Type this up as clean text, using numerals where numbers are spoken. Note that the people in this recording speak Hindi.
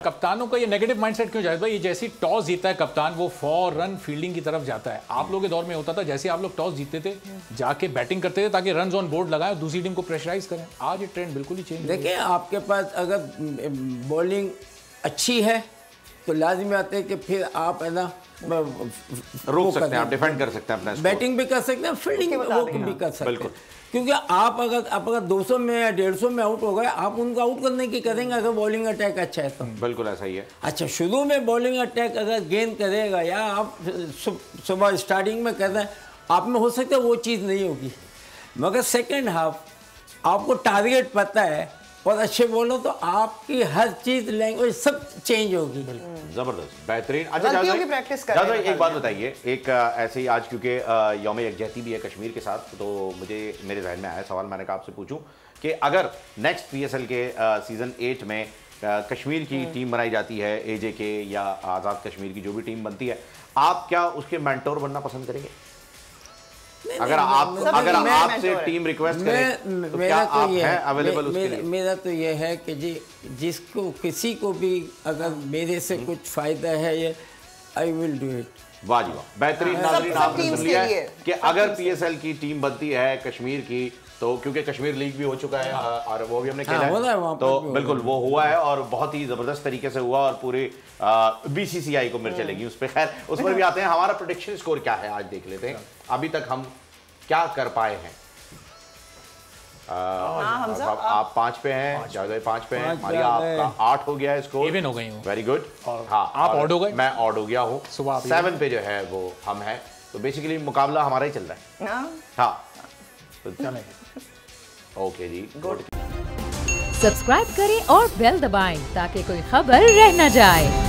कप्तानों का ये नेगेटिव माइंडसेट क्यों जाए भाई? ये जैसी टॉस जीता है कप्तान वो फौरन फील्डिंग की तरफ जाता है। आप लोगों के दौर में होता था जैसे आप लोग टॉस जीतते थे जाके बैटिंग करते थे ताकि रन ऑन बोर्ड लगाएं और दूसरी टीम को प्रेशराइज करें। आज ये ट्रेंड बिल्कुल ही चेंज। देखिए आपके पास अगर बॉलिंग अच्छी है तो लाजिमी आते हैं कि फिर आप है ना रोक सकते हैं, आप डिफेंड कर सकते हैं अपना, बैटिंग भी कर सकते हैं, फील्डिंग भी कर सकते हैं। क्योंकि आप अगर 200 में या 150 में आउट हो गए, आप उनको आउट करने की करेंगे अगर बॉलिंग अटैक अच्छा है तो। बिल्कुल ऐसा ही है। अच्छा, शुरू में बॉलिंग अटैक अगर गेंद करेगा या आप सुबह स्टार्टिंग में कर रहे हैं, आप में हो सकता है वो चीज़ नहीं होगी, मगर सेकेंड हाफ आपको टारगेट पता है और अच्छे बोलो तो आपकी हर चीज़ लैंग्वेज सब चेंज होगी। जबरदस्त, बेहतरीन। अच्छा जादव, एक बात बताइए, एक ऐसे ही आज क्योंकि यौम यकजहती भी है कश्मीर के साथ, तो मेरे जहन में आया सवाल, मैंने कहा आपसे पूछूं कि अगर नेक्स्ट PSL के सीज़न 8 में कश्मीर की टीम बनाई जाती है, AJK या आज़ाद कश्मीर की जो भी टीम बनती है, आप क्या उसके मेंटोर बनना पसंद करेंगे? अगर आपसे टीम रिक्वेस्ट करे तो क्या आप हैं अवेलेबल उसके लिए? मेरा तो ये है कि जी जिसको किसी को भी अगर मेरे से कुछ फायदा है ये आई विल डू इट। वाह जी वाह, बेहतरीन। नाज़रीन आपने सुन लिया है कि अगर PSL की टीम बनती है कश्मीर की तो, क्योंकि कश्मीर लीग भी हो चुका है और वो भी हमने खेला है, तो बिल्कुल वो हुआ है और बहुत ही ज़बरदस्त तरीके से हुआ और पूरे BCCI को मिर्च चलेगी उस पर। खैर उस पर भी आते हैं। हमारा प्रेडिक्शन स्कोर क्या है आज देख लेते हैं, अभी तक हम क्या कर पाए हैं। आप 5 पे हैं, जावेद 5 पे हैं, मारिया आपका 8 हो गया है स्कोर, इवन हो गई हूं। Very good. हाँ, आप ऑड हो गए, मैं ऑड हो गया हूँ। 7 पे जो है वो हम हैं, तो बेसिकली मुकाबला हमारा ही चल रहा है। हाँ ओके जी, गुड। सब्सक्राइब करें और बेल दबाएं ताकि कोई खबर रह न जाए।